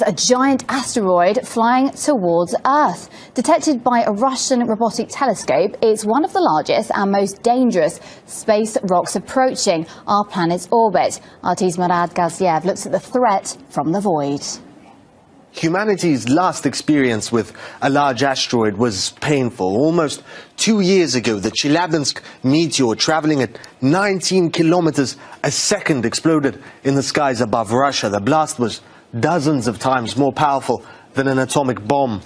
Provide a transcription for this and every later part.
a giant asteroid flying towards Earth. Detected by a Russian robotic telescope, it's one of the largest and most dangerous space rocks approaching our planet's orbit. RT's Murad Gaziev looks at the threat from the void. Humanity's last experience with a large asteroid was painful. Almost 2 years ago, the Chelyabinsk meteor, traveling at 19 kilometers a second, exploded in the skies above Russia. The blast was dozens of times more powerful than an atomic bomb.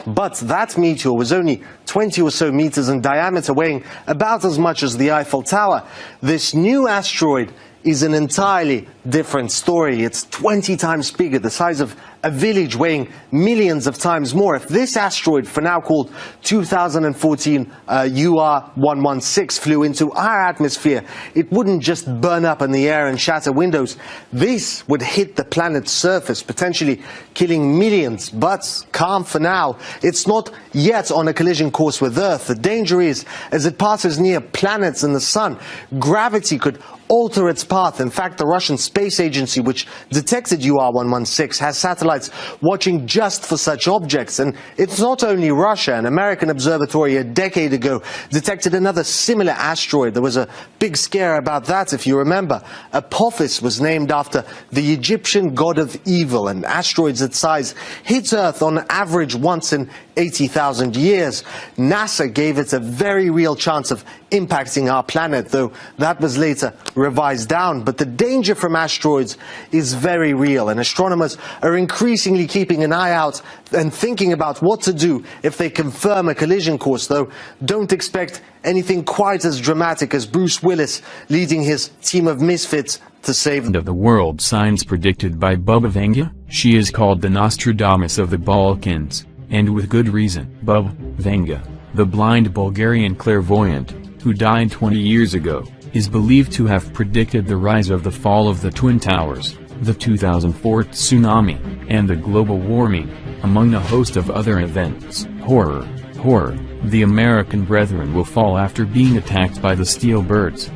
But that meteor was only 20 or so meters in diameter, weighing about as much as the Eiffel Tower. This new asteroid is an entirely different story. It's 20 times bigger, the size of a village, weighing millions of times more. If this asteroid, for now called 2014 UR-116, flew into our atmosphere, it wouldn't just burn up in the air and shatter windows. This would hit the planet's surface, potentially killing millions. But calm for now. It's not yet on a collision course with Earth. The danger is, as it passes near planets and the sun, gravity could alter its path. In fact, the Russian Space Agency, which detected UR-116, has satellites watching just for such objects. And it's not only Russia. An American observatory a decade ago detected another similar asteroid. There was a big scare about that, if you remember. Apophis was named after the Egyptian god of evil, and asteroids its size hit Earth on average once in 80,000 years. NASA gave it a very real chance of impacting our planet, though that was later revised down. But the danger from asteroids is very real, and astronomers are increasingly keeping an eye out and thinking about what to do if they confirm a collision course, though don't expect anything quite as dramatic as Bruce Willis leading his team of misfits to save of the world. Signs predicted by Bubba Venga. She is called the Nostradamus of the Balkans, and with good reason. Bubba Venga, the blind Bulgarian clairvoyant, who died 20 years ago, is believed to have predicted the rise of the fall of the Twin Towers, the 2004 tsunami, and the global warming, among a host of other events. Horror, horror, the American brethren will fall after being attacked by the steel birds.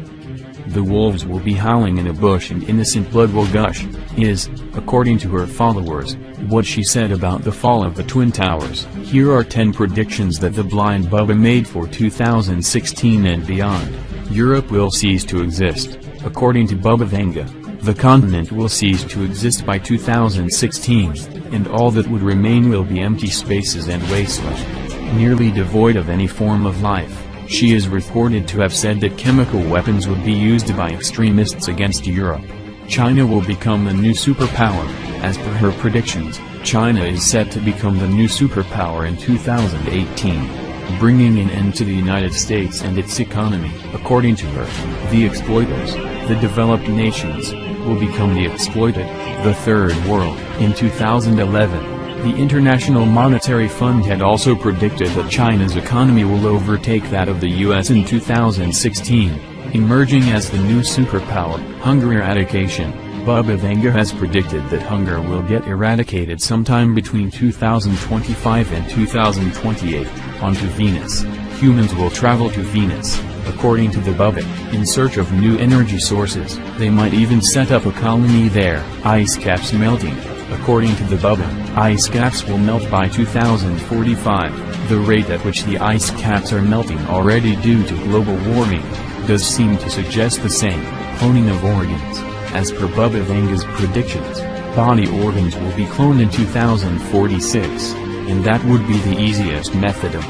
The wolves will be howling in a bush and innocent blood will gush, is, according to her followers, what she said about the fall of the Twin Towers. Here are 10 predictions that the blind Bubba made for 2016 and beyond. Europe will cease to exist, according to Bubba Venga. The continent will cease to exist by 2016, and all that would remain will be empty spaces and wasteland, nearly devoid of any form of life. She is reported to have said that chemical weapons would be used by extremists against Europe. China will become the new superpower. As per her predictions, China is set to become the new superpower in 2018, bringing an end to the United States and its economy. According to her, the exploiters, the developed nations, will become the exploited, the third world. In 2011, the International Monetary Fund had also predicted that China's economy will overtake that of the US in 2016, emerging as the new superpower. Hunger eradication. Bubba Venga has predicted that hunger will get eradicated sometime between 2025 and 2028. Onto Venus. Humans will travel to Venus, according to the Bubba, in search of new energy sources. They might even set up a colony there. Ice caps melting. According to the Bubba, ice caps will melt by 2045. The rate at which the ice caps are melting already due to global warming does seem to suggest the same. Cloning of organs. As per Bubba Venga's predictions, body organs will be cloned in 2046, and that would be the easiest method of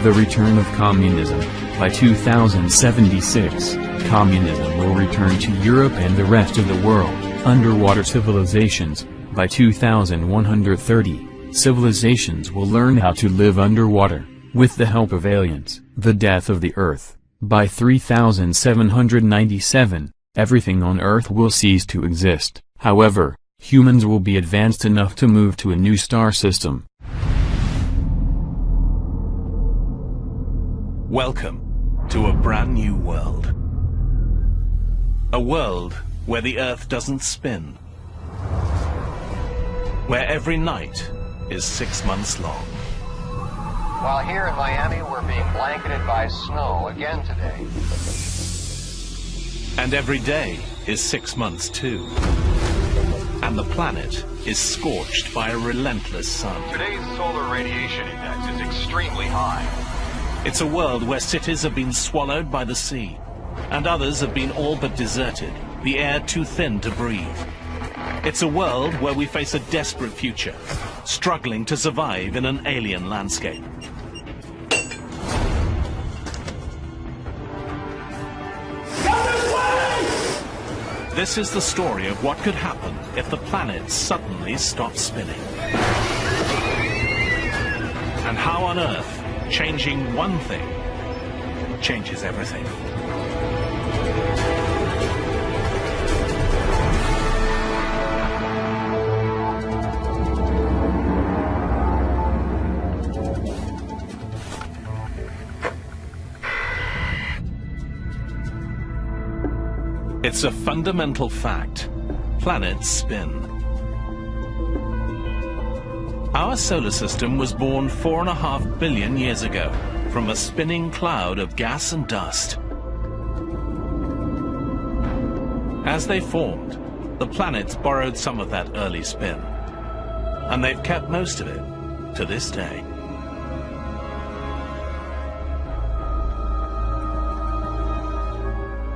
the return of communism. By 2076, communism will return to Europe and the rest of the world. Underwater civilizations. By 2130, civilizations will learn how to live underwater, with the help of aliens. The death of the Earth. By 3797, everything on Earth will cease to exist. However, humans will be advanced enough to move to a new star system. Welcome to a brand new world. A world where the Earth doesn't spin. Where every night is 6 months long. While here in Miami, we're being blanketed by snow again today. And every day is 6 months too. And the planet is scorched by a relentless sun. Today's solar radiation index is extremely high. It's a world where cities have been swallowed by the sea, and others have been all but deserted, the air too thin to breathe. It's a world where we face a desperate future, struggling to survive in an alien landscape. This is the story of what could happen if the planet suddenly stopped spinning. And how on Earth changing one thing changes everything. It's a fundamental fact. Planets spin. Our solar system was born 4.5 billion years ago from a spinning cloud of gas and dust. As they formed, the planets borrowed some of that early spin, and they've kept most of it to this day.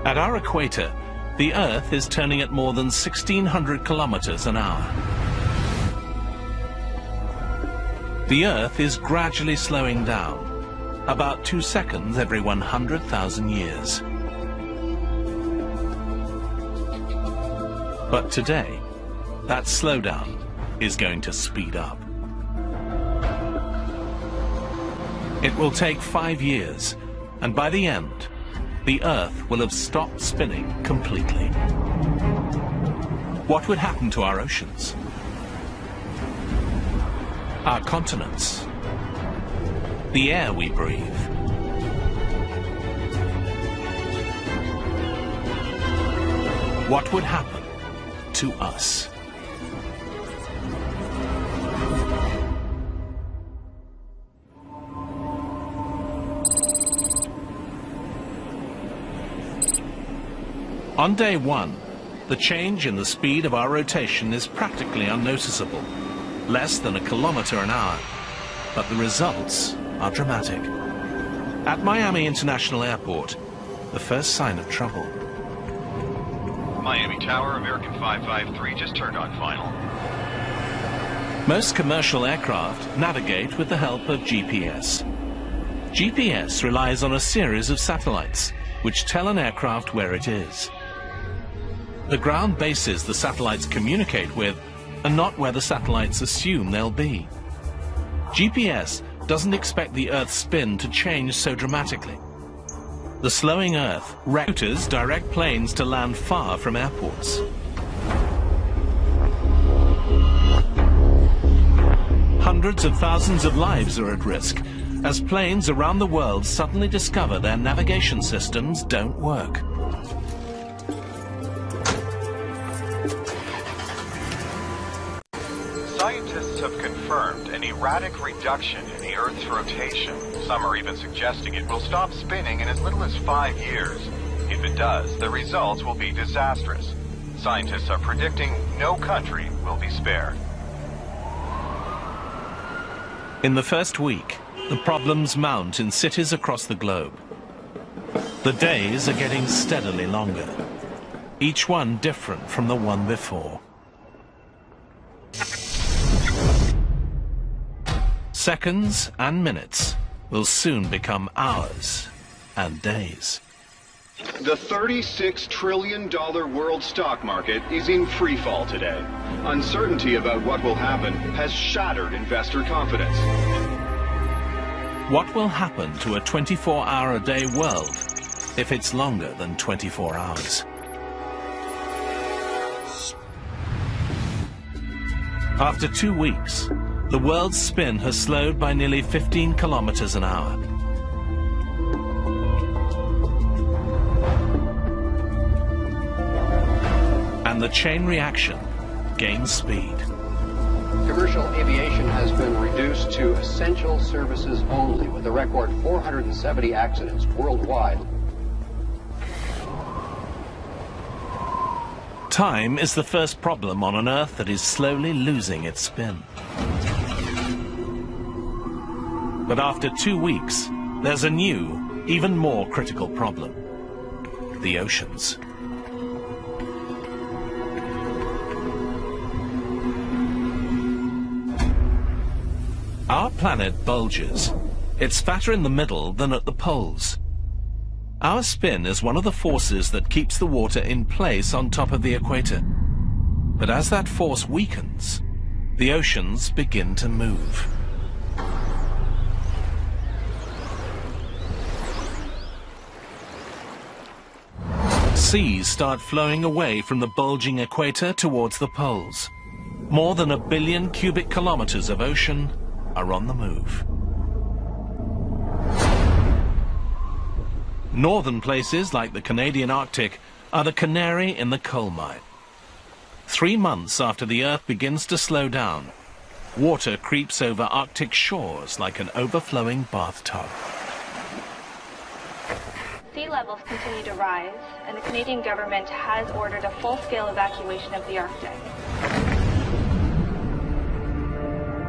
At our equator, the Earth is turning at more than 1,600 kilometers an hour. The Earth is gradually slowing down, about 2 seconds every 100,000 years. But today, that slowdown is going to speed up. It will take 5 years, and by the end, the Earth will have stopped spinning completely. What would happen to our oceans? Our continents? The air we breathe? What would happen to us? On day one, the change in the speed of our rotation is practically unnoticeable, less than 1 kilometer an hour, but the results are dramatic. At Miami International Airport, the first sign of trouble. Miami Tower, American 553, just turned on final. Most commercial aircraft navigate with the help of GPS. GPS relies on a series of satellites, which tell an aircraft where it is. The ground bases the satellites communicate with are not where the satellites assume they'll be. GPS doesn't expect the Earth's spin to change so dramatically. The slowing Earth routers direct planes to land far from airports. Hundreds of thousands of lives are at risk as planes around the world suddenly discover their navigation systems don't work. Scientists have confirmed an erratic reduction in the Earth's rotation. Some are even suggesting it will stop spinning in as little as 5 years. If it does, the results will be disastrous. Scientists are predicting no country will be spared. In the first week, the problems mount in cities across the globe. The days are getting steadily longer, each one different from the one before. Seconds and minutes will soon become hours and days. The $36 trillion world stock market is in free fall today. Uncertainty about what will happen has shattered investor confidence. What will happen to a 24-hour-a-day world if it's longer than 24 hours? After 2 weeks, the world's spin has slowed by nearly 15 kilometers an hour. And the chain reaction gains speed. Commercial aviation has been reduced to essential services only, with a record 470 accidents worldwide. Time is the first problem on an Earth that is slowly losing its spin. But after 2 weeks, there's a new, even more critical problem: the oceans. Our planet bulges. It's fatter in the middle than at the poles. Our spin is one of the forces that keeps the water in place on top of the equator. But as that force weakens, the oceans begin to move. Seas start flowing away from the bulging equator towards the poles. More than 1 billion cubic kilometers of ocean are on the move. Northern places like the Canadian Arctic are the canary in the coal mine. 3 months after the Earth begins to slow down, water creeps over Arctic shores like an overflowing bathtub. Sea levels continue to rise, and the Canadian government has ordered a full-scale evacuation of the Arctic.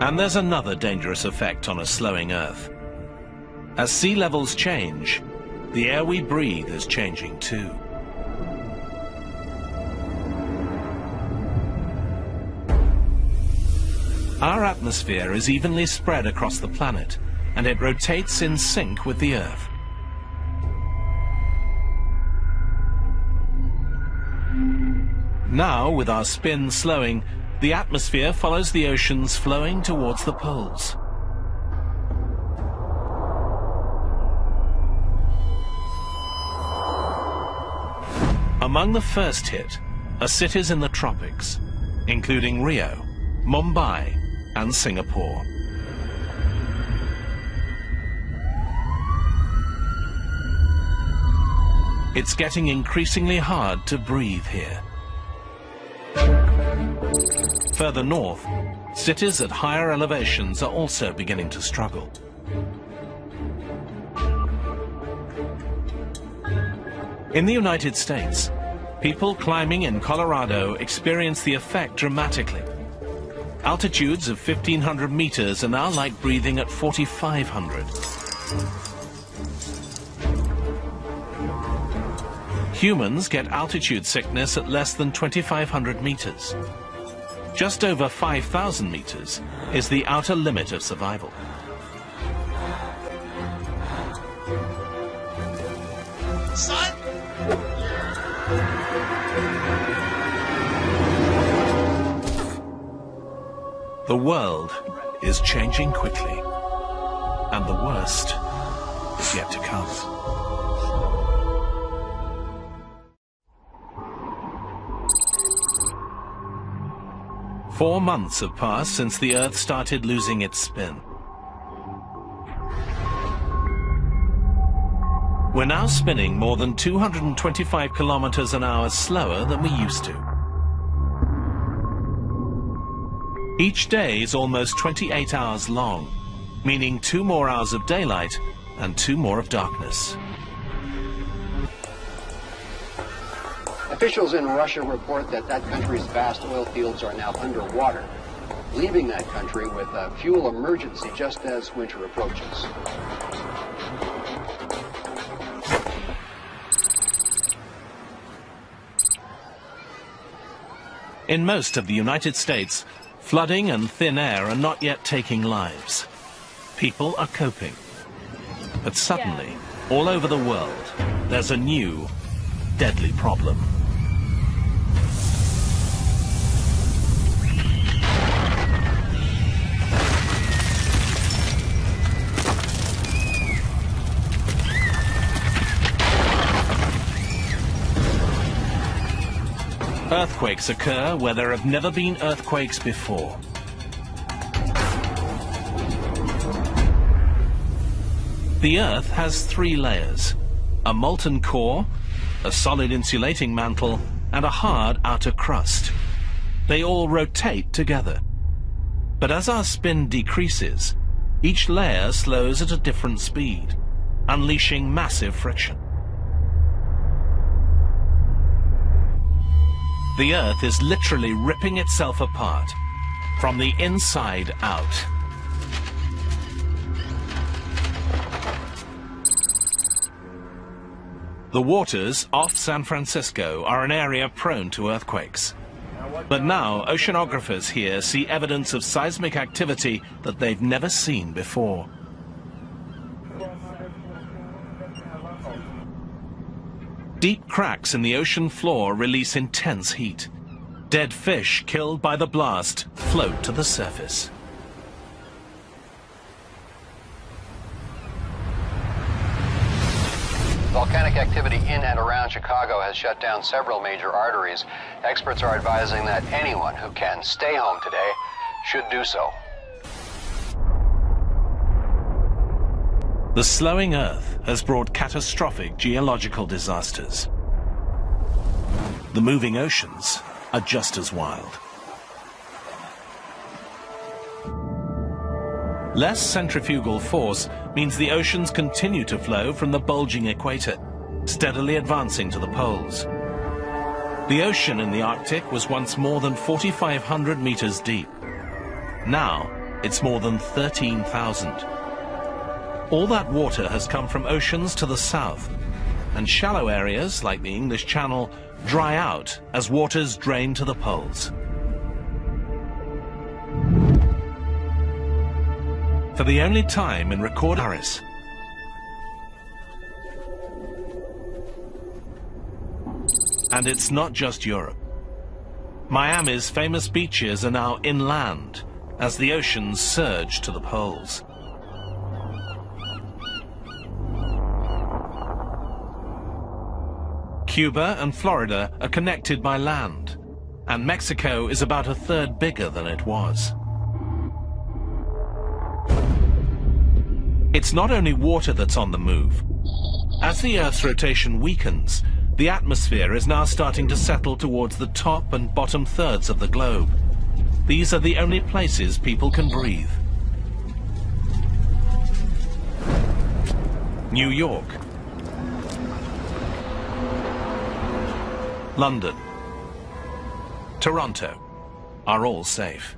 And there's another dangerous effect on a slowing Earth. As sea levels change, the air we breathe is changing too. Our atmosphere is evenly spread across the planet, and it rotates in sync with the Earth. Now, with our spin slowing, the atmosphere follows the oceans flowing towards the poles. Among the first hit are cities in the tropics, including Rio, Mumbai, and Singapore. It's getting increasingly hard to breathe here. Further north, cities at higher elevations are also beginning to struggle. In the United States, people climbing in Colorado experience the effect dramatically. Altitudes of 1,500 meters are now like breathing at 4,500. Humans get altitude sickness at less than 2,500 meters. Just over 5,000 meters is the outer limit of survival. Son! The world is changing quickly, and the worst is yet to come. Four months have passed since the Earth started losing its spin. We're now spinning more than 225 kilometers an hour slower than we used to. Each day is almost 28 hours long, meaning 2 more hours of daylight and 2 more of darkness. Officials in Russia report that that country's vast oil fields are now underwater, leaving that country with a fuel emergency just as winter approaches. In most of the United States, flooding and thin air are not yet taking lives. People are coping. But suddenly, all over the world, there's a new, deadly problem. Earthquakes occur where there have never been earthquakes before. The Earth has 3 layers: a molten core, a solid insulating mantle, and a hard outer crust. They all rotate together. But as our spin decreases, each layer slows at a different speed, unleashing massive friction. The Earth is literally ripping itself apart, from the inside out. The waters off San Francisco are an area prone to earthquakes. But now oceanographers here see evidence of seismic activity that they've never seen before. Deep cracks in the ocean floor release intense heat. Dead fish killed by the blast float to the surface. Volcanic activity in and around Chicago has shut down several major arteries. Experts are advising that anyone who can stay home today should do so. The slowing Earth has brought catastrophic geological disasters. The moving oceans are just as wild. Less centrifugal force means the oceans continue to flow from the bulging equator, steadily advancing to the poles. The ocean in the Arctic was once more than 4,500 meters deep. Now, it's more than 13,000. All that water has come from oceans to the south, and shallow areas like the English Channel dry out as waters drain to the poles. For the only time in recorded Paris. And it's not just Europe. Miami's famous beaches are now inland as the oceans surge to the poles. Cuba and Florida are connected by land, and Mexico is about a third bigger than it was. It's not only water that's on the move. As the Earth's rotation weakens, the atmosphere is now starting to settle towards the top and bottom thirds of the globe. These are the only places people can breathe. New York, London, Toronto are all safe.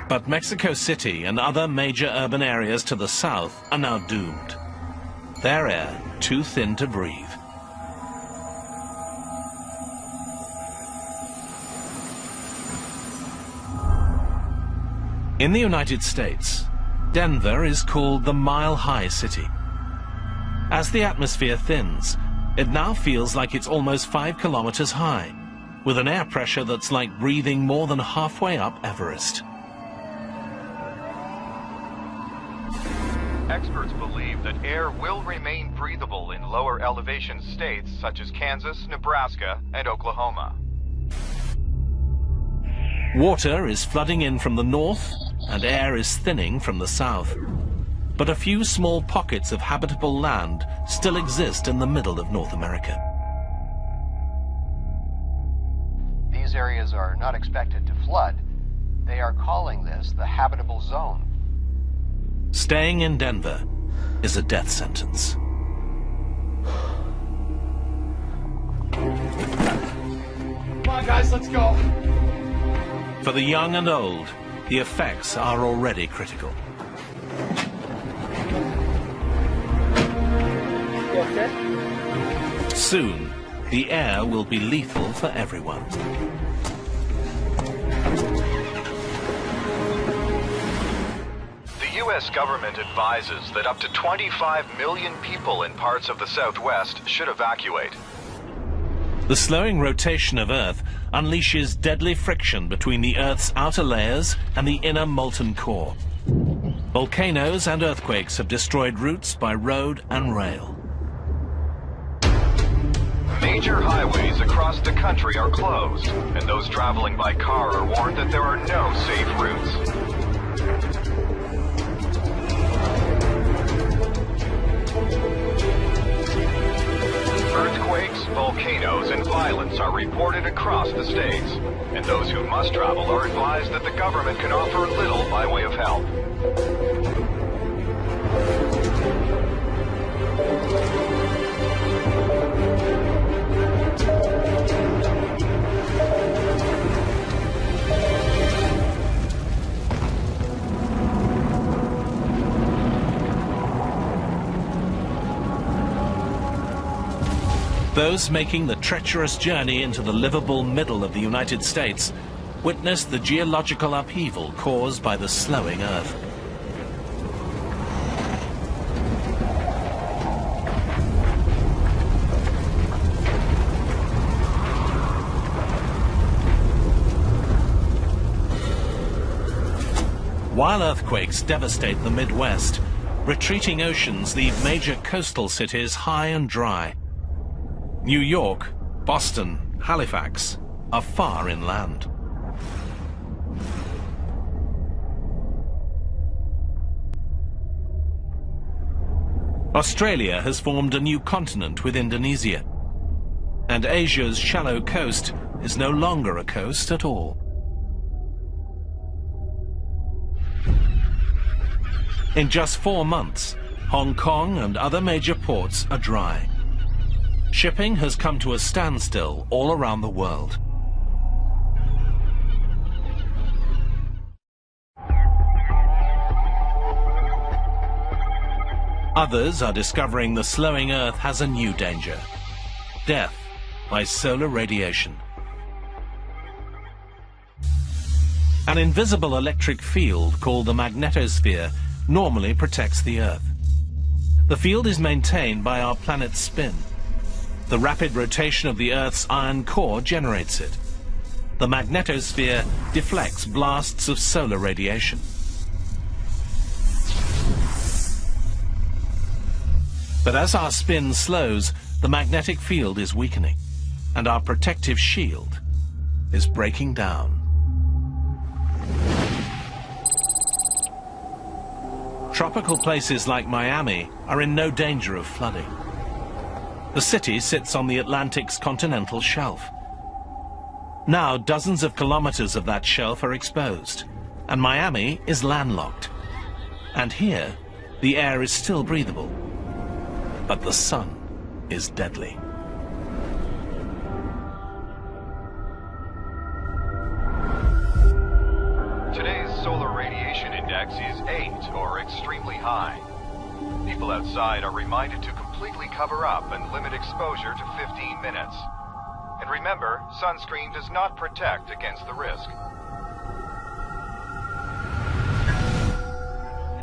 But Mexico City and other major urban areas to the south are now doomed. Their air too thin to breathe. In the United States, Denver is called the mile-high city. As the atmosphere thins, it now feels like it's almost 5 kilometers high, with an air pressure that's like breathing more than halfway up Everest. Experts believe that air will remain breathable in lower elevation states such as Kansas, Nebraska, and Oklahoma. Water is flooding in from the north, and air is thinning from the south. But a few small pockets of habitable land still exist in the middle of North America. These areas are not expected to flood. They are calling this the habitable zone. Staying in Denver is a death sentence. Come on, guys, let's go. For the young and old, the effects are already critical. You okay? Soon, the air will be lethal for everyone. The U.S. government advises that up to 25 million people in parts of the Southwest should evacuate. The slowing rotation of Earth unleashes deadly friction between the Earth's outer layers and the inner molten core. Volcanoes and earthquakes have destroyed routes by road and rail. Major highways across the country are closed, and those traveling by car are warned that there are no safe routes. Earthquakes, volcanoes, and violence are reported across the states, and those who must travel are advised that the government can offer little by way of help. Those making the treacherous journey into the livable middle of the United States witnessed the geological upheaval caused by the slowing Earth. While earthquakes devastate the Midwest, retreating oceans leave major coastal cities high and dry. New York, Boston, Halifax are far inland. Australia has formed a new continent with Indonesia, and Asia's shallow coast is no longer a coast at all. In just 4 months, Hong Kong and other major ports are dry. Shipping has come to a standstill all around the world. Others are discovering the slowing Earth has a new danger: death by solar radiation. An invisible electric field called the magnetosphere normally protects the Earth. The field is maintained by our planet's spin. The rapid rotation of the Earth's iron core generates it. The magnetosphere deflects blasts of solar radiation. But as our spin slows, the magnetic field is weakening, and our protective shield is breaking down. Tropical places like Miami are in no danger of flooding. The city sits on the Atlantic's continental shelf. Now dozens of kilometers of that shelf are exposed, and Miami is landlocked. And here, the air is still breathable, but the sun is deadly. Today's solar radiation index is 8, or extremely high. People outside are reminded to completely cover up and limit exposure to 15 minutes. And remember, sunscreen does not protect against the risk.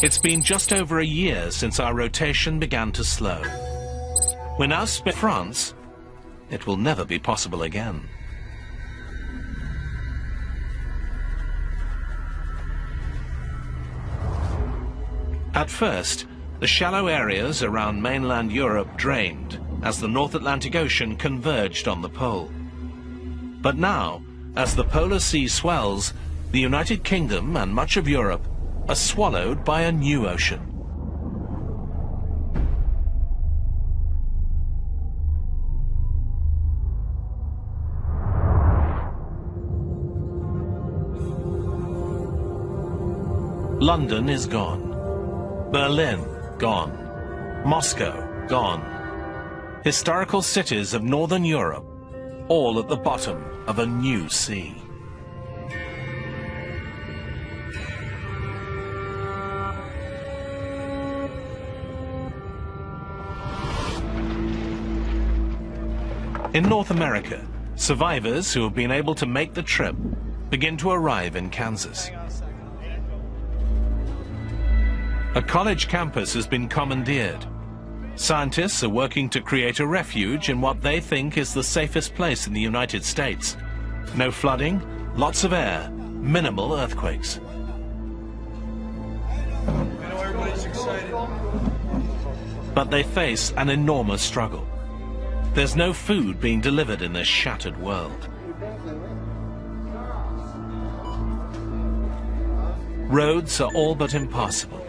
It's been just over a year since our rotation began to slow. We're now in France. It will never be possible again. At first, the shallow areas around mainland Europe drained as the North Atlantic Ocean converged on the pole. But now, as the polar sea swells, the United Kingdom and much of Europe are swallowed by a new ocean. London is gone. Berlin, gone. Moscow, gone. Historical cities of Northern Europe, all at the bottom of a new sea. In North America, survivors who have been able to make the trip begin to arrive in Kansas. A college campus has been commandeered. Scientists are working to create a refuge in what they think is the safest place in the United States. No flooding, lots of air, minimal earthquakes. I know everybody's excited. But they face an enormous struggle. There's no food being delivered in this shattered world. Roads are all but impassable.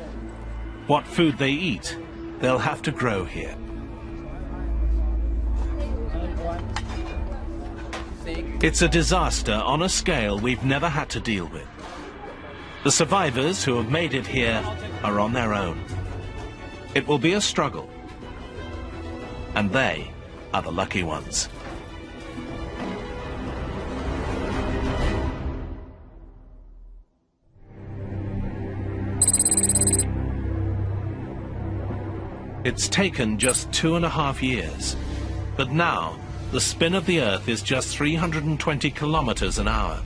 What food they eat, they'll have to grow here. It's a disaster on a scale we've never had to deal with. The survivors who have made it here are on their own. It will be a struggle, and they are the lucky ones. It's taken just 2.5 years, but now the spin of the Earth is just 320 kilometers an hour,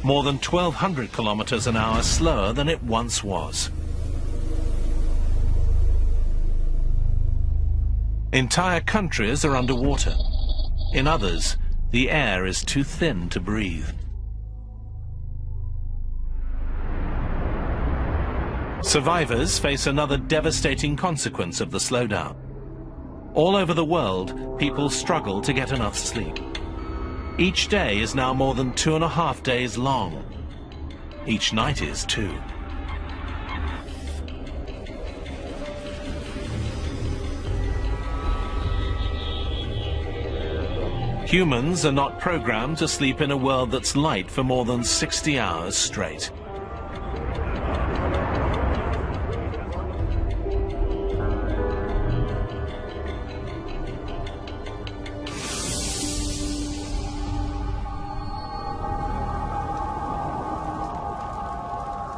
more than 1,200 kilometers an hour slower than it once was. Entire countries are underwater. In others, the air is too thin to breathe. Survivors face another devastating consequence of the slowdown. All over the world, people struggle to get enough sleep. Each day is now more than 2.5 days long. Each night is too. Humans are not programmed to sleep in a world that's light for more than 60 hours straight.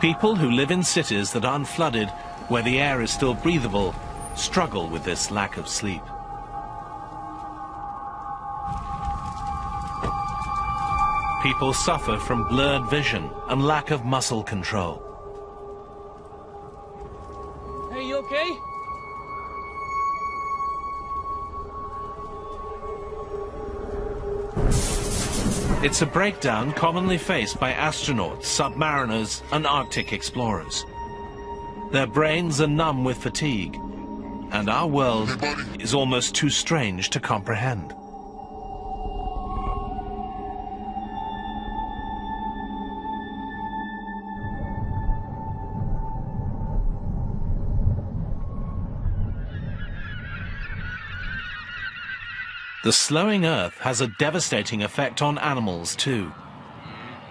People who live in cities that aren't flooded, where the air is still breathable, struggle with this lack of sleep. People suffer from blurred vision and lack of muscle control. Hey, you okay? It's a breakdown commonly faced by astronauts, submariners, and Arctic explorers. Their brains are numb with fatigue, and our world is almost too strange to comprehend. The slowing Earth has a devastating effect on animals too.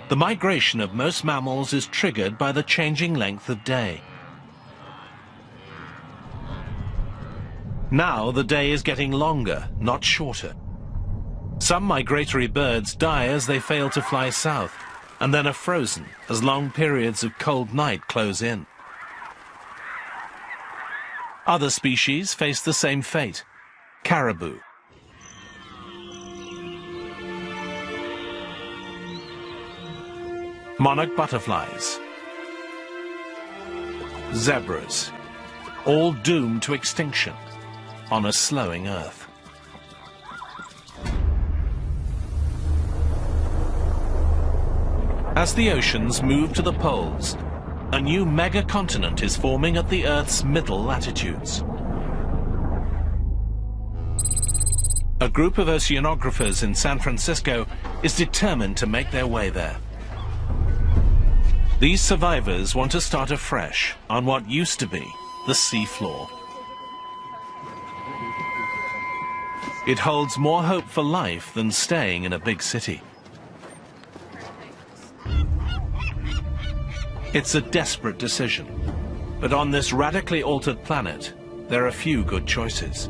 The migration of most mammals is triggered by the changing length of day. Now the day is getting longer, not shorter. Some migratory birds die as they fail to fly south, and then are frozen as long periods of cold night close in. Other species face the same fate. Caribou. Monarch butterflies, zebras, all doomed to extinction on a slowing Earth. As the oceans move to the poles, a new megacontinent is forming at the Earth's middle latitudes. A group of oceanographers in San Francisco is determined to make their way there. These survivors want to start afresh on what used to be the sea floor. It holds more hope for life than staying in a big city. It's a desperate decision, but on this radically altered planet, there are few good choices.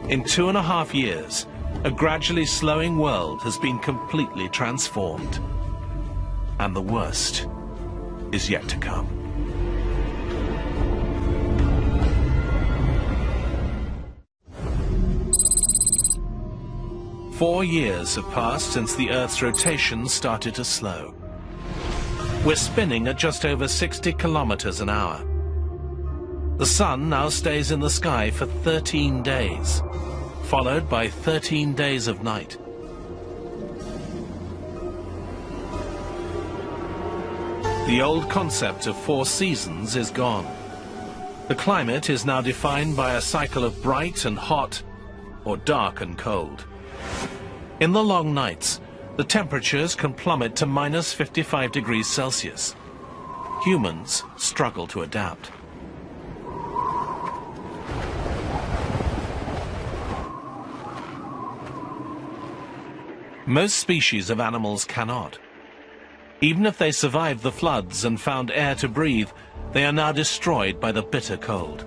In 2.5 years, a gradually slowing world has been completely transformed, and the worst is yet to come. Four years have passed since the Earth's rotation started to slow. We're spinning at just over 60 kilometers an hour. The sun now stays in the sky for 13 days, followed by 13 days of night. The old concept of 4 seasons is gone. The climate is now defined by a cycle of bright and hot, or dark and cold. In the long nights, the temperatures can plummet to minus 55 degrees Celsius. Humans struggle to adapt. Most species of animals cannot. Even if they survived the floods and found air to breathe, they are now destroyed by the bitter cold.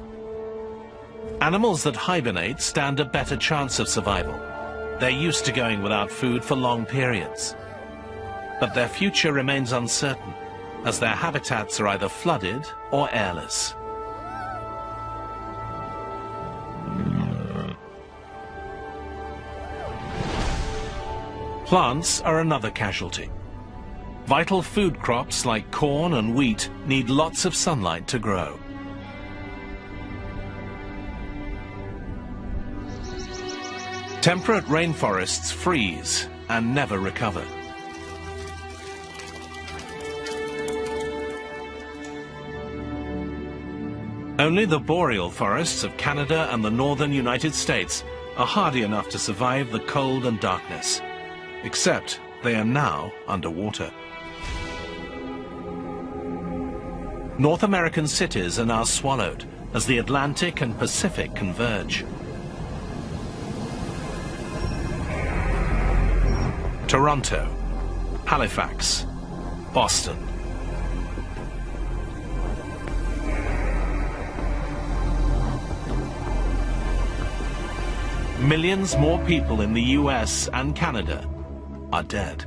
Animals that hibernate stand a better chance of survival. They're used to going without food for long periods. But their future remains uncertain, as their habitats are either flooded or airless. Plants are another casualty. Vital food crops like corn and wheat need lots of sunlight to grow. Temperate rainforests freeze and never recover. Only the boreal forests of Canada and the northern United States are hardy enough to survive the cold and darkness. Except they are now underwater. North American cities are now swallowed as the Atlantic and Pacific converge. Toronto, Halifax, Boston. Millions more people in the US and Canada are dead.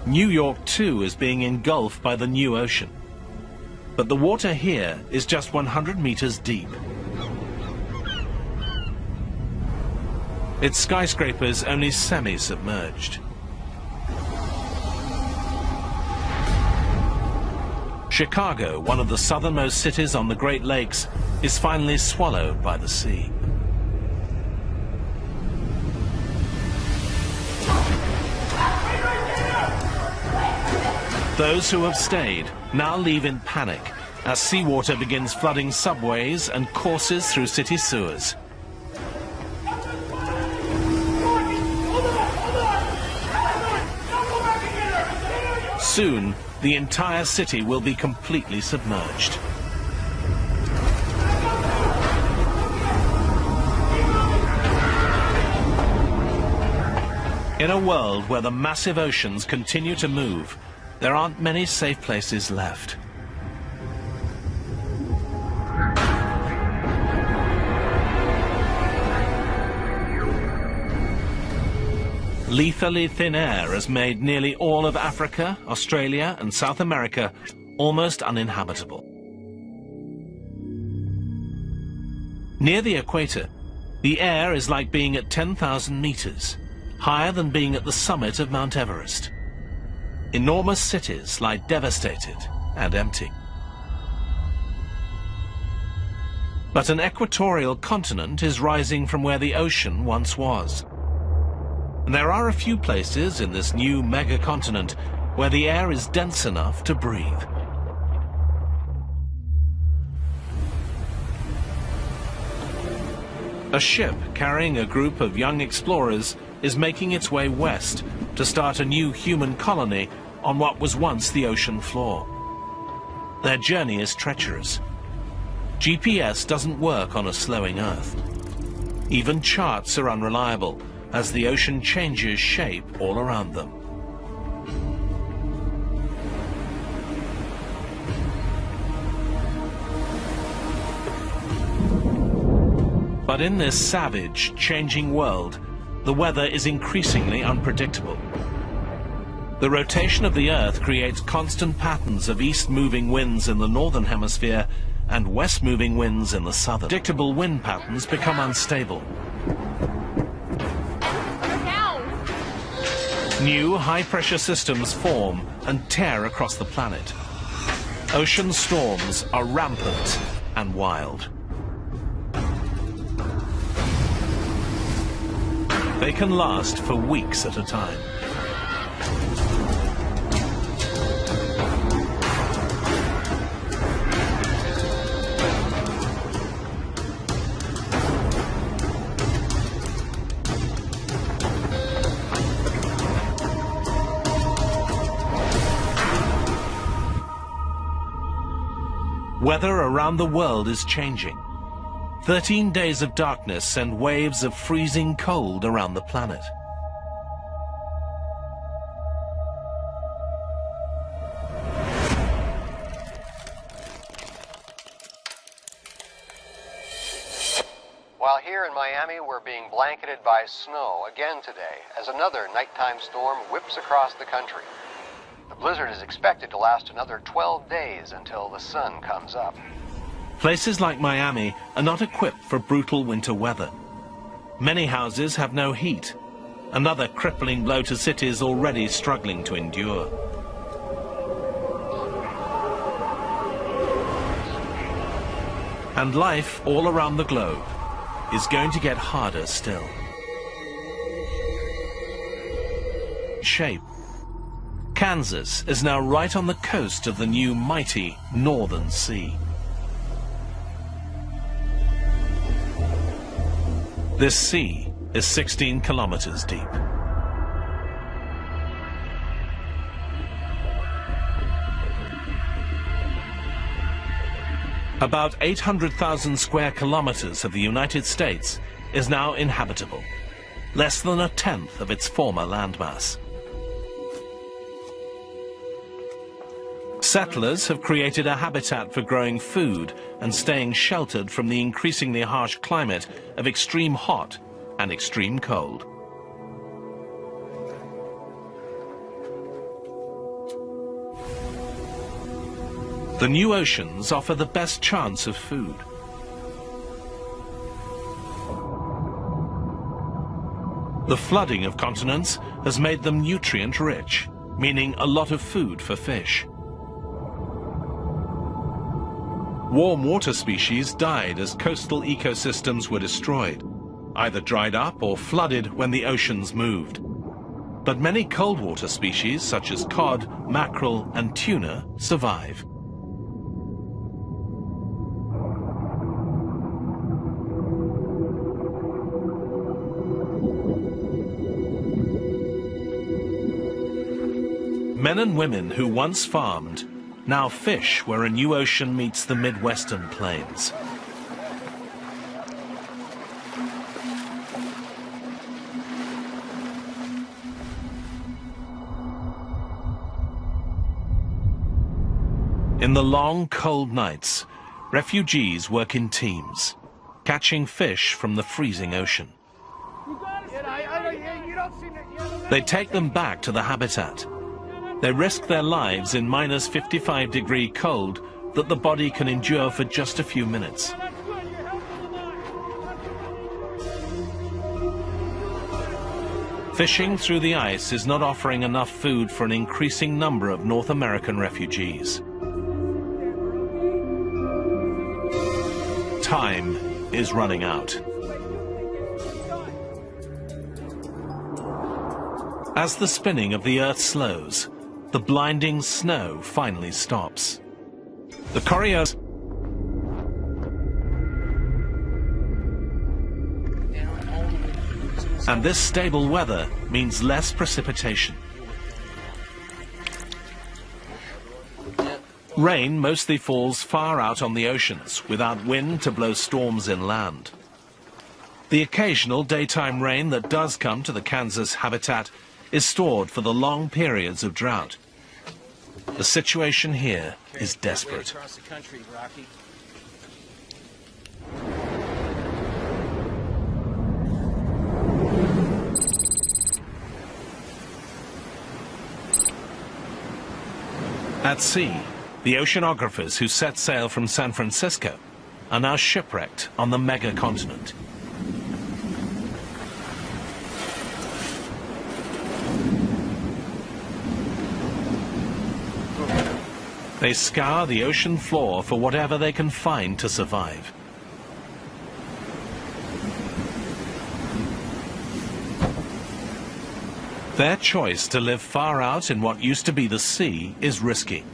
New York too is being engulfed by the new ocean. But the water here is just 100 meters deep. Its skyscrapers only semi-submerged. Chicago, one of the southernmost cities on the Great Lakes, is finally swallowed by the sea. Those who have stayed now leave in panic as seawater begins flooding subways and courses through city sewers. Soon, the entire city will be completely submerged. In a world where the massive oceans continue to move, there aren't many safe places left. Lethally thin air has made nearly all of Africa, Australia and South America almost uninhabitable. Near the equator, the air is like being at 10,000 meters, higher than being at the summit of Mount Everest. Enormous cities lie devastated and empty. But an equatorial continent is rising from where the ocean once was. And there are a few places in this new megacontinent where the air is dense enough to breathe. A ship carrying a group of young explorers is making its way west to start a new human colony on what was once the ocean floor. Their journey is treacherous. GPS doesn't work on a slowing Earth. Even charts are unreliable as the ocean changes shape all around them. But in this savage, changing world, the weather is increasingly unpredictable. The rotation of the Earth creates constant patterns of east-moving winds in the northern hemisphere and west-moving winds in the southern. Predictable wind patterns become unstable. New high-pressure systems form and tear across the planet. Ocean storms are rampant and wild. They can last for weeks at a time. Weather around the world is changing. 13 days of darkness send waves of freezing cold around the planet. While here in Miami, we're being blanketed by snow again today as another nighttime storm whips across the country. The blizzard is expected to last another 12 days until the sun comes up. Places like Miami are not equipped for brutal winter weather. Many houses have no heat, another crippling blow to cities already struggling to endure. And life all around the globe is going to get harder still. Shape. Kansas is now right on the coast of the new mighty Northern Sea. This sea is 16 kilometers deep. About 800,000 square kilometers of the United States is now inhabitable, less than a tenth of its former landmass. Settlers have created a habitat for growing food and staying sheltered from the increasingly harsh climate of extreme hot and extreme cold. The new oceans offer the best chance of food. The flooding of continents has made them nutrient-rich, meaning a lot of food for fish. Warm water species died as coastal ecosystems were destroyed, either dried up or flooded when the oceans moved. But many cold water species, such as cod, mackerel, and tuna, survive. Men and women who once farmed now fish where a new ocean meets the Midwestern plains. In the long, cold nights, refugees work in teams, catching fish from the freezing ocean. They take them back to the habitat. They risk their lives in minus 55-degree cold that the body can endure for just a few minutes. Fishing through the ice is not offering enough food for an increasing number of North American refugees. Time is running out. As the spinning of the Earth slows, the blinding snow finally stops. The Coriolis and this stable weather means less precipitation. Rain mostly falls far out on the oceans, without wind to blow storms inland. The occasional daytime rain that does come to the Kansas habitat is stored for the long periods of drought. The situation here is desperate. At sea, the oceanographers who set sail from San Francisco are now shipwrecked on the mega-continent. They scour the ocean floor for whatever they can find to survive. Their choice to live far out in what used to be the sea is risky.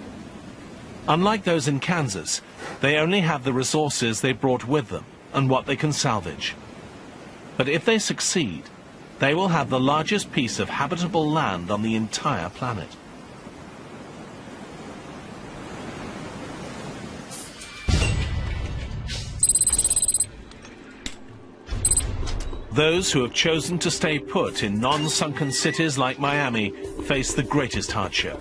Unlike those in Kansas, they only have the resources they brought with them and what they can salvage. But if they succeed, they will have the largest piece of habitable land on the entire planet. Those who have chosen to stay put in non-sunken cities like Miami face the greatest hardship.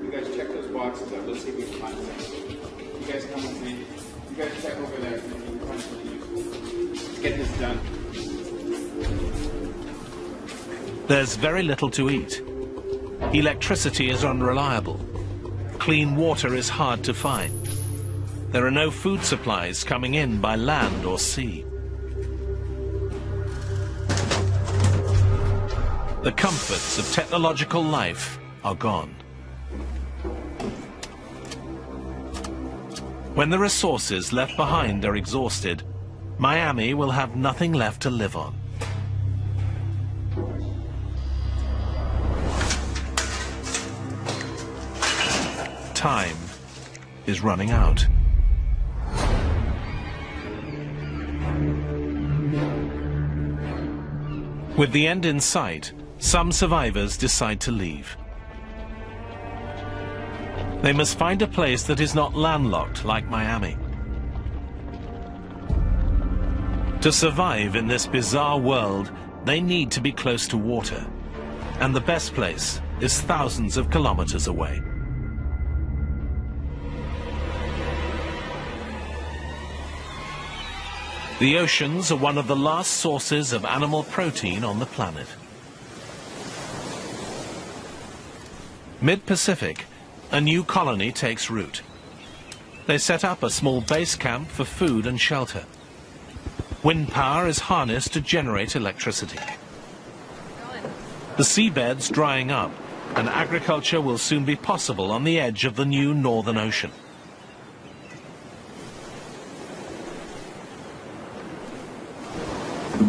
You guys check those boxes out. Let's see if we can find something. You guys come with me. You guys check over there. Let's get this done. There's very little to eat. Electricity is unreliable. Clean water is hard to find. There are no food supplies coming in by land or sea. The comforts of technological life are gone. When the resources left behind are exhausted, Miami will have nothing left to live on. Time is running out. With the end in sight, some survivors decide to leave. They must find a place that is not landlocked like Miami. To survive in this bizarre world, they need to be close to water. And the best place is thousands of kilometers away. The oceans are one of the last sources of animal protein on the planet. Mid-Pacific, a new colony takes root. They set up a small base camp for food and shelter. Wind power is harnessed to generate electricity. The seabed's drying up, and agriculture will soon be possible on the edge of the new Northern Ocean.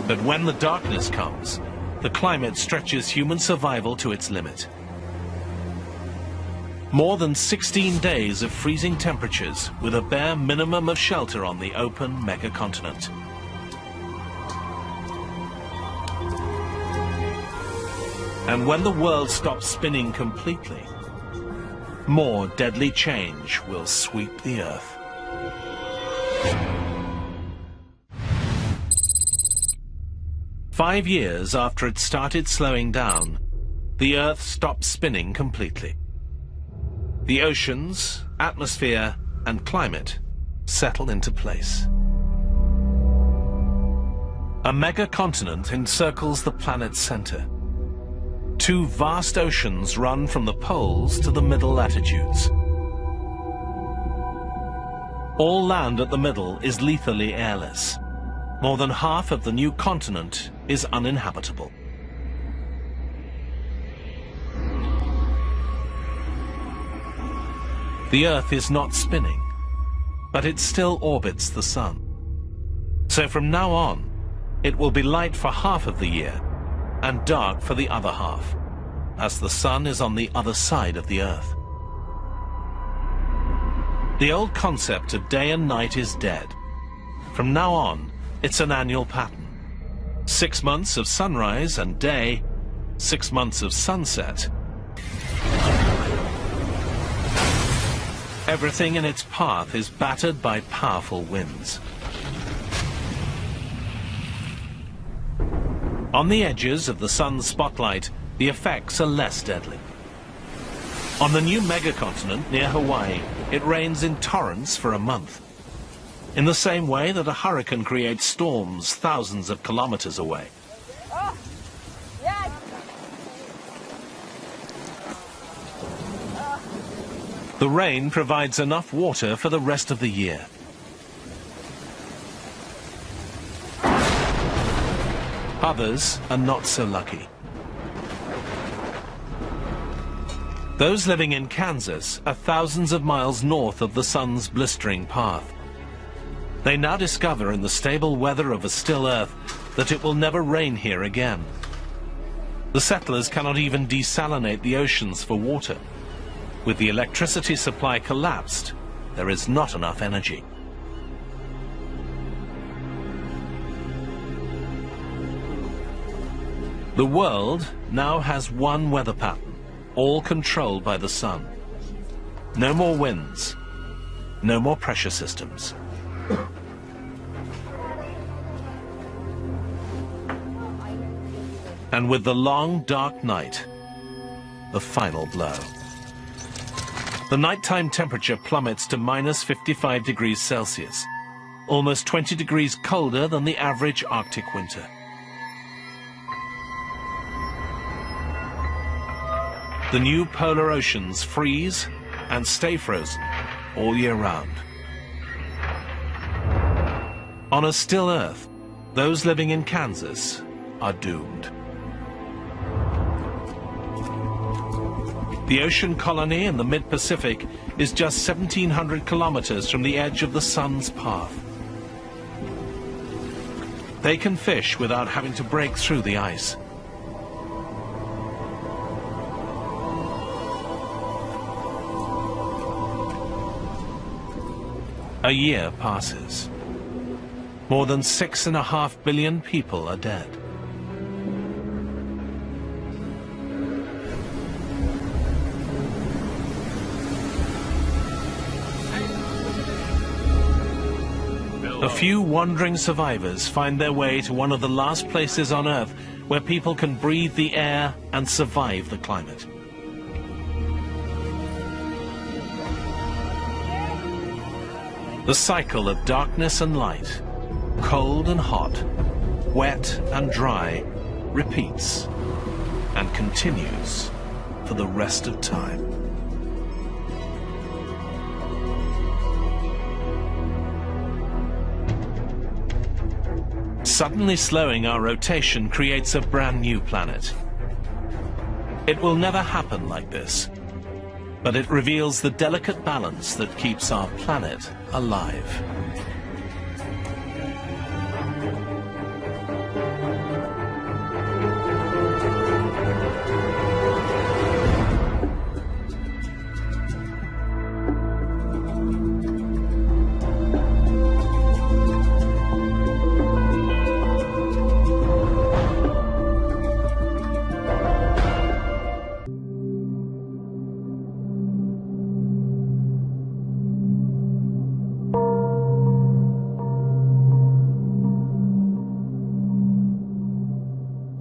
But when the darkness comes, the climate stretches human survival to its limit. More than 16 days of freezing temperatures with a bare minimum of shelter on the open megacontinent. And when the world stops spinning completely, more deadly change will sweep the Earth. Five years after it started slowing down, the Earth stopped spinning completely. The oceans, atmosphere, and climate settle into place. A megacontinent encircles the planet's center. Two vast oceans run from the poles to the middle latitudes. All land at the middle is lethally airless. More than half of the new continent is uninhabitable. The Earth is not spinning, but it still orbits the Sun. So from now on, it will be light for half of the year and dark for the other half, as the Sun is on the other side of the Earth. The old concept of day and night is dead. From now on, it's an annual pattern. 6 months of sunrise and day, 6 months of sunset. Everything in its path is battered by powerful winds. On the edges of the sun's spotlight, the effects are less deadly. On the new megacontinent near Hawaii, it rains in torrents for a month. In the same way that a hurricane creates storms thousands of kilometers away. The rain provides enough water for the rest of the year. Others are not so lucky. Those living in Kansas are thousands of miles north of the sun's blistering path. They now discover in the stable weather of a still Earth that it will never rain here again. The settlers cannot even desalinate the oceans for water. With the electricity supply collapsed, there is not enough energy. The world now has one weather pattern, all controlled by the sun. No more winds, no more pressure systems. And with the long, dark night, the final blow. The nighttime temperature plummets to minus 55 degrees Celsius, almost 20 degrees colder than the average Arctic winter. The new polar oceans freeze and stay frozen all year round. On a still Earth, those living in Kansas are doomed. The ocean colony in the mid-Pacific is just 1,700 kilometers from the edge of the sun's path. They can fish without having to break through the ice. A year passes. More than 6.5 billion people are dead. A few wandering survivors find their way to one of the last places on Earth where people can breathe the air and survive the climate. The cycle of darkness and light, cold and hot, wet and dry, repeats and continues for the rest of time. Suddenly slowing our rotation creates a brand new planet. It will never happen like this, but it reveals the delicate balance that keeps our planet alive.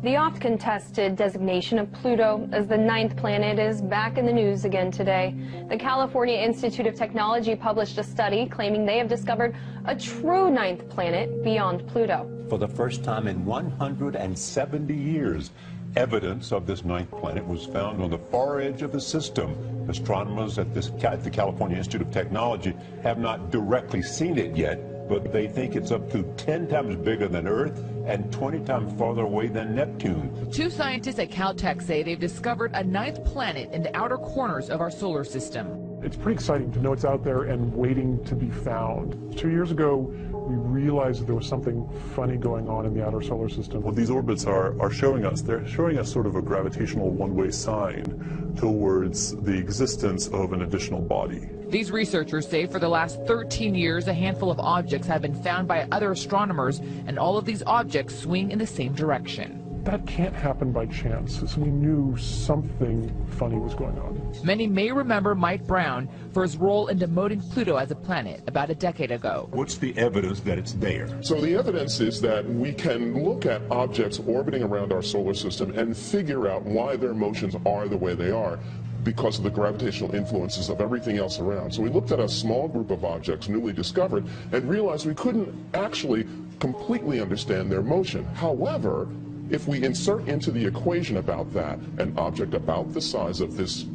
The oft-contested designation of Pluto as the 9th planet is back in the news again today. The California Institute of Technology published a study claiming they have discovered a true 9th planet beyond Pluto. For the first time in 170 years, evidence of this 9th planet was found on the far edge of the system. Astronomers at the California Institute of Technology have not directly seen it yet, but they think it's up to 10 times bigger than Earth and 20 times farther away than Neptune. Two scientists at Caltech say they've discovered a 9th planet in the outer corners of our solar system. It's pretty exciting to know it's out there and waiting to be found. 2 years ago, we realized that there was something funny going on in the outer solar system. What these orbits are showing us, they're showing us sort of a gravitational one-way sign towards the existence of an additional body. These researchers say for the last 13 years, a handful of objects have been found by other astronomers, and all of these objects swing in the same direction. That can't happen by chance, so we knew something funny was going on. Many may remember Mike Brown for his role in demoting Pluto as a planet about a decade ago. What's the evidence that it's there? So the evidence is that we can look at objects orbiting around our solar system and figure out why their motions are the way they are, because of the gravitational influences of everything else around. So we looked at a small group of objects newly discovered and realized we couldn't actually completely understand their motion. However, if we insert into the equation about that an object about the size of this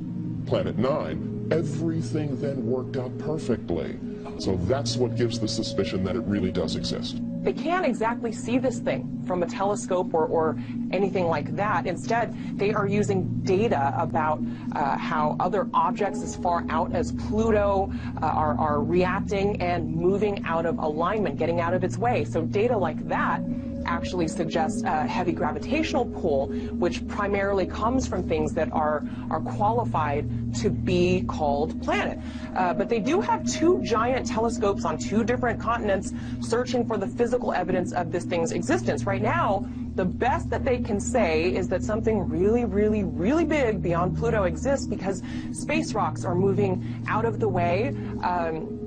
Planet 9, everything then worked out perfectly. So that's what gives the suspicion that it really does exist. They can't exactly see this thing from a telescope or anything like that. Instead, they are using data about how other objects as far out as Pluto are reacting and moving out of alignment, getting out of its way. So data like that actually suggests a heavy gravitational pull, which primarily comes from things that are qualified to be called planet. But they do have two giant telescopes on two different continents searching for the physical evidence of this thing's existence. Right now, the best that they can say is that something really, really, really big beyond Pluto exists because space rocks are moving out of the way.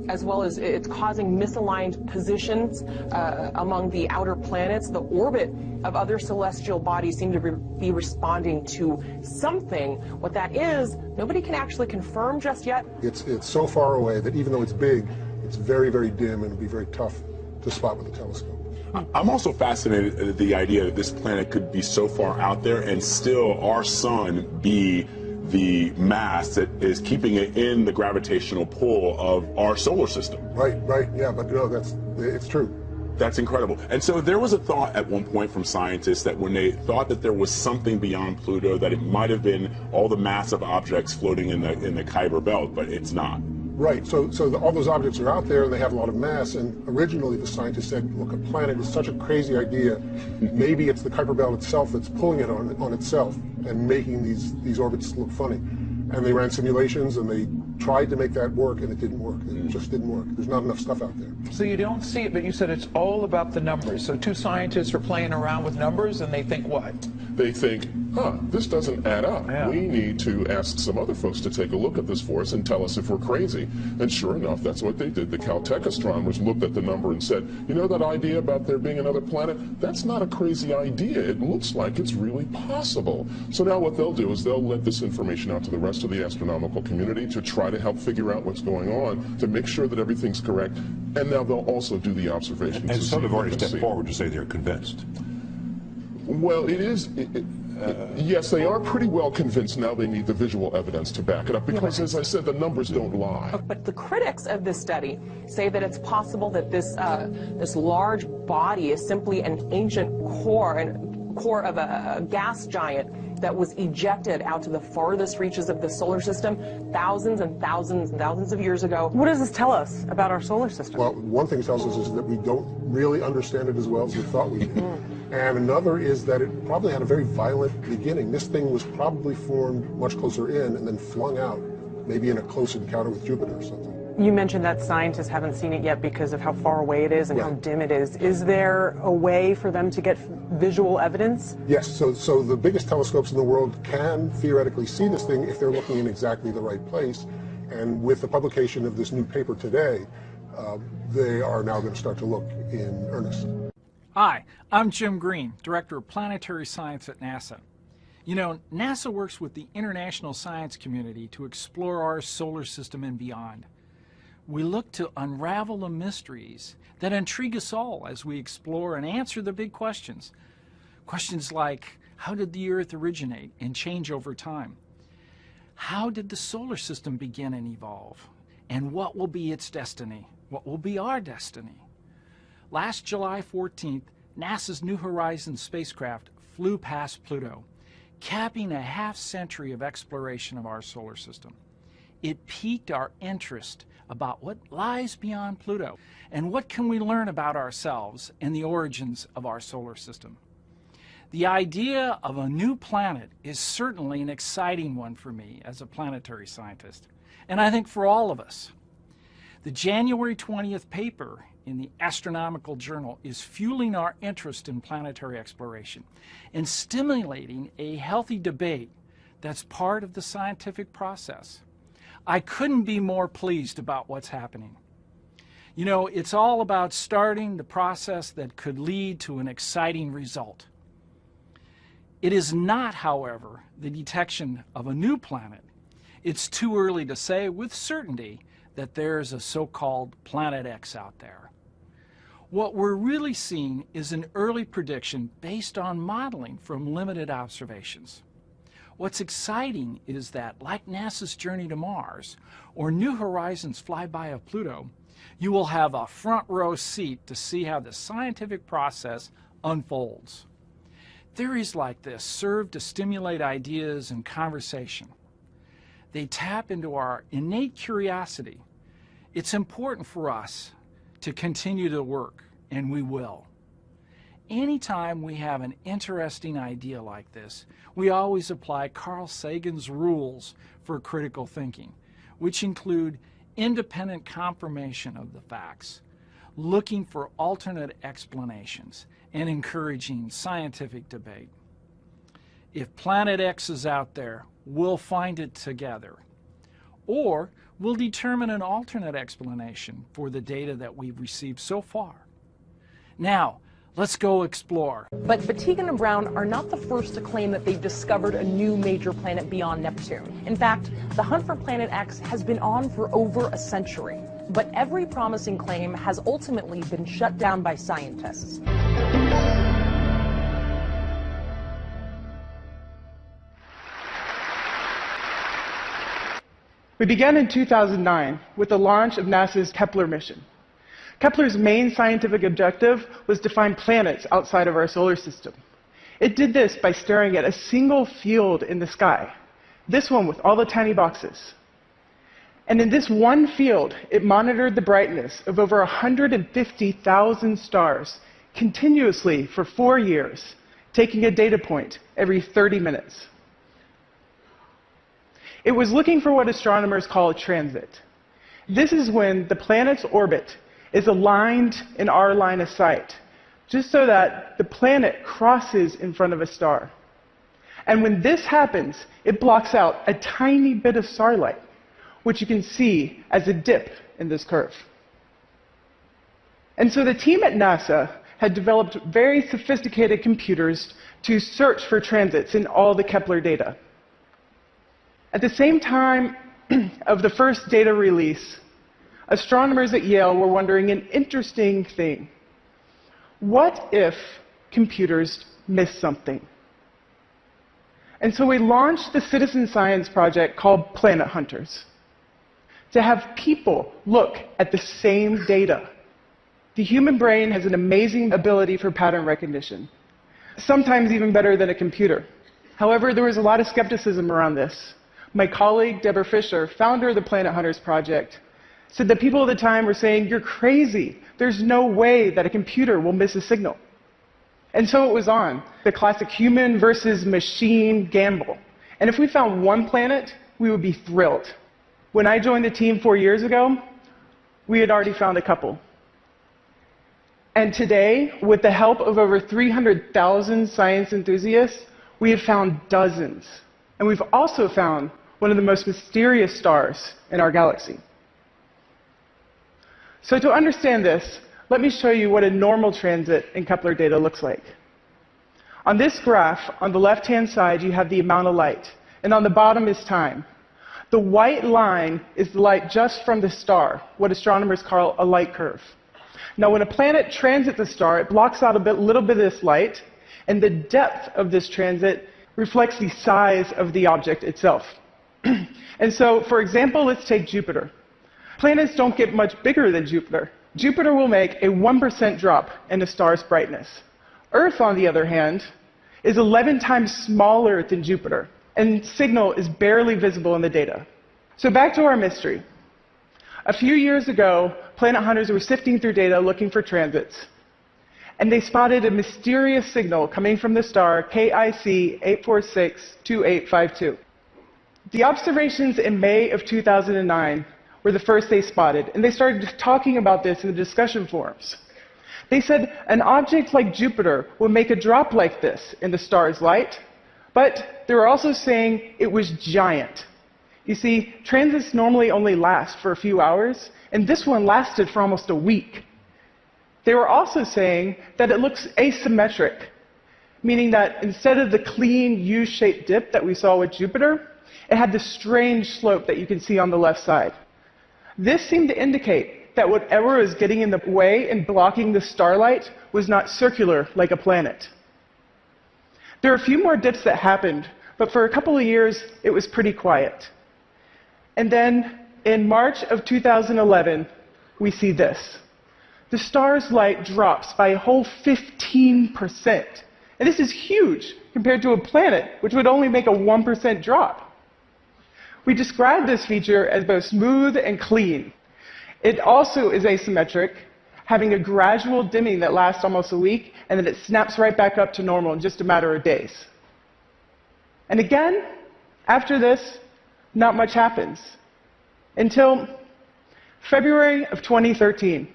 as well as it's causing misaligned positions among the outer planets. The orbit of other celestial bodies seem to be responding to something. What that is, nobody can actually confirm just yet. It's so far away that even though it's big, it's very, very dim and it'll be very tough to spot with a telescope. I'm also fascinated at the idea that this planet could be so far out there and still our sun be the mass that is keeping it in the gravitational pull of our solar system. Right, yeah, but no, it's true. That's incredible. And so there was a thought at one point from scientists that when they thought that there was something beyond Pluto, that it might have been all the massive objects floating in the Kuiper Belt, but it's not. Right, so all those objects are out there and they have a lot of mass, and originally the scientists said, look, a planet is such a crazy idea, maybe it's the Kuiper Belt itself that's pulling it on itself and making these orbits look funny. And they ran simulations and they tried to make that work and it didn't work. It just didn't work. There's not enough stuff out there. So you don't see it, but you said it's all about the numbers. So two scientists are playing around with numbers and they think what? They think, this doesn't add up. Yeah. We need to ask some other folks to take a look at this for us and tell us if we're crazy. And sure enough, that's what they did. The Caltech astronomers looked at the number and said, you know that idea about there being another planet? That's not a crazy idea. It looks like it's really possible. So now what they'll do is they'll let this information out to the rest of the astronomical community to try to help figure out what's going on, to make sure that everything's correct. And now they'll also do the observations. And some have already stepped forward to say they're convinced. Well, yes, they are pretty well convinced now. They need the visual evidence to back it up because, as I said, the numbers don't lie. But the critics of this study say that it's possible that this large body is simply an ancient core of a gas giant that was ejected out to the farthest reaches of the solar system thousands and thousands and thousands of years ago. What does this tell us about our solar system? Well, one thing it tells us is that we don't really understand it as well as we thought we did. And another is that it probably had a very violent beginning. This thing was probably formed much closer in and then flung out, maybe in a close encounter with Jupiter or something. You mentioned that scientists haven't seen it yet because of how far away it is and how dim it is. Is there a way for them to get visual evidence? Yes, so the biggest telescopes in the world can theoretically see this thing if they're looking in exactly the right place. And with the publication of this new paper today, they are now going to start to look in earnest. Hi, I'm Jim Green, Director of Planetary Science at NASA. You know, NASA works with the international science community to explore our solar system and beyond. We look to unravel the mysteries that intrigue us all as we explore and answer the big questions. Questions like, how did the Earth originate and change over time? How did the solar system begin and evolve? And what will be its destiny? What will be our destiny? Last July 14th, NASA's New Horizons spacecraft flew past Pluto, capping a half-century of exploration of our solar system. It piqued our interest about what lies beyond Pluto and what can we learn about ourselves and the origins of our solar system. The idea of a new planet is certainly an exciting one for me as a planetary scientist, and I think for all of us. The January 20th paper in the Astronomical Journal is fueling our interest in planetary exploration and stimulating a healthy debate that's part of the scientific process. I couldn't be more pleased about what's happening. You know, it's all about starting the process that could lead to an exciting result. It is not, however, the detection of a new planet. It's too early to say with certainty that there's a so-called Planet X out there. What we're really seeing is an early prediction based on modeling from limited observations. What's exciting is that, like NASA's journey to Mars or New Horizons flyby of Pluto, you will have a front row seat to see how the scientific process unfolds. Theories like this serve to stimulate ideas and conversation. They tap into our innate curiosity. It's important for us to continue to work, and we will. Anytime we have an interesting idea like this, we always apply Carl Sagan's rules for critical thinking, which include independent confirmation of the facts, looking for alternate explanations, and encouraging scientific debate. If Planet X is out there, we'll find it together. or we'll determine an alternate explanation for the data that we've received so far. Now, let's go explore. But Batigan and Brown are not the first to claim that they've discovered a new major planet beyond Neptune. In fact, the hunt for Planet X has been on for over a century. But every promising claim has ultimately been shut down by scientists. We began in 2009 with the launch of NASA's Kepler mission. Kepler's main scientific objective was to find planets outside of our solar system. It did this by staring at a single field in the sky, this one with all the tiny boxes. And in this one field, it monitored the brightness of over 150,000 stars continuously for 4 years, taking a data point every 30 minutes. It was looking for what astronomers call a transit. This is when the planet's orbit is aligned in our line of sight, just so that the planet crosses in front of a star. And when this happens, it blocks out a tiny bit of starlight, which you can see as a dip in this curve. And so the team at NASA had developed very sophisticated computers to search for transits in all the Kepler data. At the same time of the first data release, astronomers at Yale were wondering an interesting thing. What if computers miss something? And so we launched the citizen science project called Planet Hunters to have people look at the same data. The human brain has an amazing ability for pattern recognition, sometimes even better than a computer. However, there was a lot of skepticism around this. My colleague, Deborah Fisher, founder of the Planet Hunters project, said that people at the time were saying, "You're crazy. There's no way that a computer will miss a signal." And so it was on, the classic human versus machine gamble. And if we found one planet, we would be thrilled. When I joined the team 4 years ago, we had already found a couple. And today, with the help of over 300,000 science enthusiasts, we have found dozens. And we've also found one of the most mysterious stars in our galaxy. So to understand this, let me show you what a normal transit in Kepler data looks like. On this graph, on the left-hand side, you have the amount of light, and on the bottom is time. The white line is the light just from the star, what astronomers call a light curve. Now, when a planet transits a star, it blocks out a little bit of this light, and the depth of this transit reflects the size of the object itself. And so, for example, let's take Jupiter. Planets don't get much bigger than Jupiter. Jupiter will make a 1% drop in a star's brightness. Earth, on the other hand, is 11 times smaller than Jupiter, and signal is barely visible in the data. So back to our mystery. A few years ago, Planet Hunters were sifting through data looking for transits, and they spotted a mysterious signal coming from the star KIC 8462852. The observations in May of 2009 were the first they spotted, and they started talking about this in the discussion forums. They said an object like Jupiter would make a drop like this in the star's light, but they were also saying it was giant. You see, transits normally only last for a few hours, and this one lasted for almost a week. They were also saying that it looks asymmetric, meaning that instead of the clean U-shaped dip that we saw with Jupiter, it had this strange slope that you can see on the left side. This seemed to indicate that whatever was getting in the way and blocking the starlight was not circular like a planet. There are a few more dips that happened, but for a couple of years, it was pretty quiet. And then, in March of 2011, we see this. The star's light drops by a whole 15%. And this is huge compared to a planet, which would only make a 1% drop. We describe this feature as both smooth and clean. It also is asymmetric, having a gradual dimming that lasts almost a week, and then it snaps right back up to normal in just a matter of days. And again, after this, not much happens. Until February of 2013,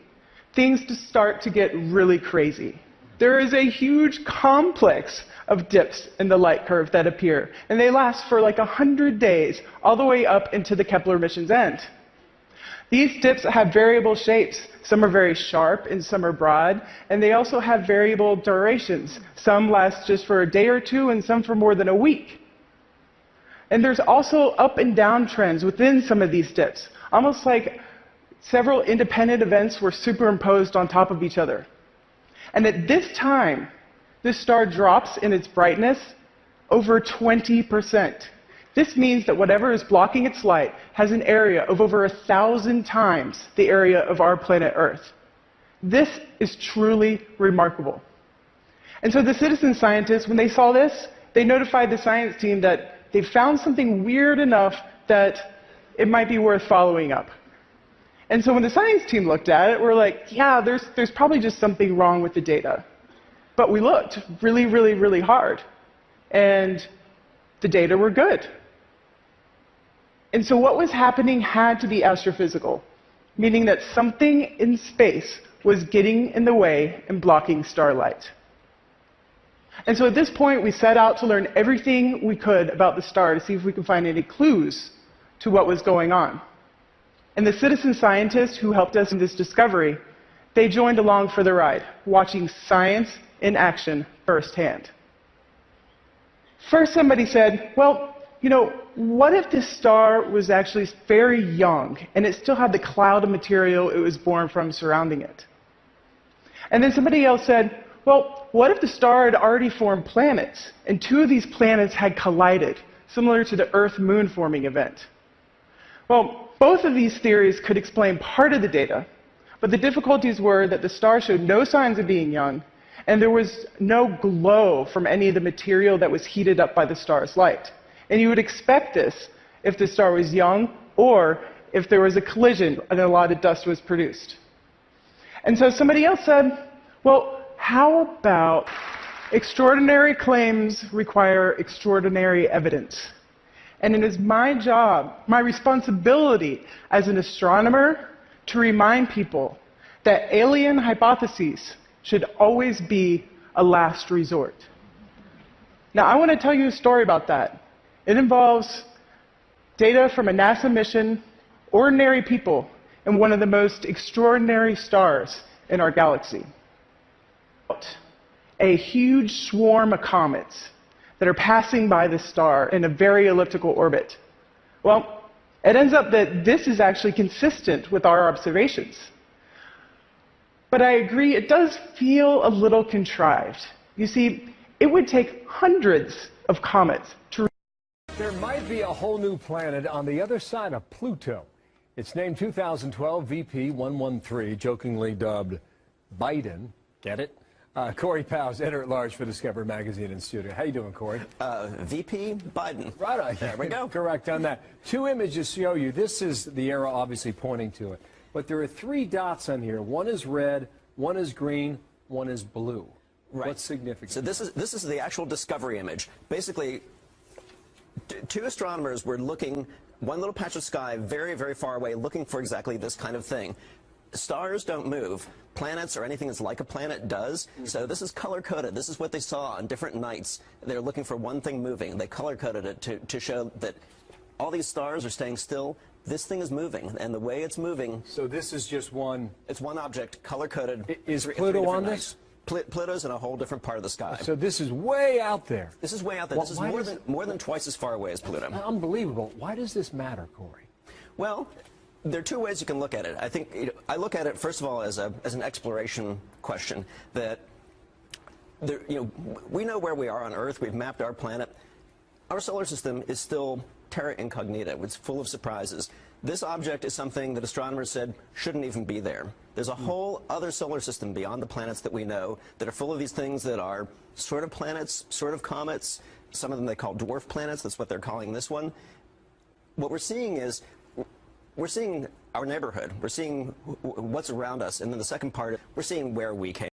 things start to get really crazy. There is a huge complex of dips in the light curve that appear, and they last for like 100 days, all the way up into the Kepler mission's end. These dips have variable shapes. Some are very sharp and some are broad, and they also have variable durations. Some last just for a day or two, and some for more than a week. And there's also up and down trends within some of these dips, almost like several independent events were superimposed on top of each other. And at this time, this star drops in its brightness over 20%. This means that whatever is blocking its light has an area of over 1,000 times the area of our planet Earth. This is truly remarkable. And so the citizen scientists, when they saw this, they notified the science team that they found something weird enough that it might be worth following up. And so when the science team looked at it, we're like, yeah, there's probably just something wrong with the data. But we looked really, really, really hard. And the data were good. And so what was happening had to be astrophysical, meaning that something in space was getting in the way and blocking starlight. And so at this point, we set out to learn everything we could about the star to see if we could find any clues to what was going on. And the citizen scientists who helped us in this discovery, they joined along for the ride, watching science in action firsthand. First, somebody said, well, what if this star was actually very young and it still had the cloud of material it was born from surrounding it? And then somebody else said, well, what if the star had already formed planets and two of these planets had collided, similar to the Earth-Moon forming event? Well, both of these theories could explain part of the data, but the difficulties were that the star showed no signs of being young, and there was no glow from any of the material that was heated up by the star's light. And you would expect this if the star was young or if there was a collision and a lot of dust was produced. And so somebody else said, well, how about extraordinary claims require extraordinary evidence? And it is my job, my responsibility as an astronomer to remind people that alien hypotheses should always be a last resort. Now, I want to tell you a story about that. It involves data from a NASA mission, ordinary people, and one of the most extraordinary stars in our galaxy. A huge swarm of comets that are passing by the star in a very elliptical orbit. Well, it ends up that this is actually consistent with our observations. But I agree, it does feel a little contrived. You see, it would take hundreds of comets to... There might be a whole new planet on the other side of Pluto. It's named 2012 VP 113, jokingly dubbed Biden. Get it? Corey Powell's editor-at-large for Discover Magazine in studio. How you doing, Corey? VP Biden. Right on. There we go. Correct on that. Two images show you. This is the arrow obviously pointing to it. But there are three dots on here. One is red, one is green, one is blue. Right. What's significant? So this is the actual discovery image. Basically, two astronomers were looking one little patch of sky very, very far away, looking for exactly this kind of thing. Stars don't move. Planets or anything that's like a planet does. So this is color-coded. This is what they saw on different nights. They're looking for one thing moving. They color-coded it to show that all these stars are staying still. This thing is moving, and the way it's moving... So this is just one... It's one object, color-coded. Is Pluto on this? Pluto's in a whole different part of the sky. So this is way out there. This is way out there. Well, this is more than twice as far away as Pluto. Unbelievable. Why does this matter, Corey? Well, there are two ways you can look at it. I think I look at it first of all as an exploration question. That we know where we are on Earth. We've mapped our planet. Our solar system is still terra incognita. It's full of surprises. This object is something that astronomers said shouldn't even be there. There's a whole other solar system beyond the planets that we know that are full of these things that are sort of planets, sort of comets. Some of them they call dwarf planets. That's what they're calling this one. What we're seeing is we're seeing our neighborhood. We're seeing what's around us. And then the second part, we're seeing where we came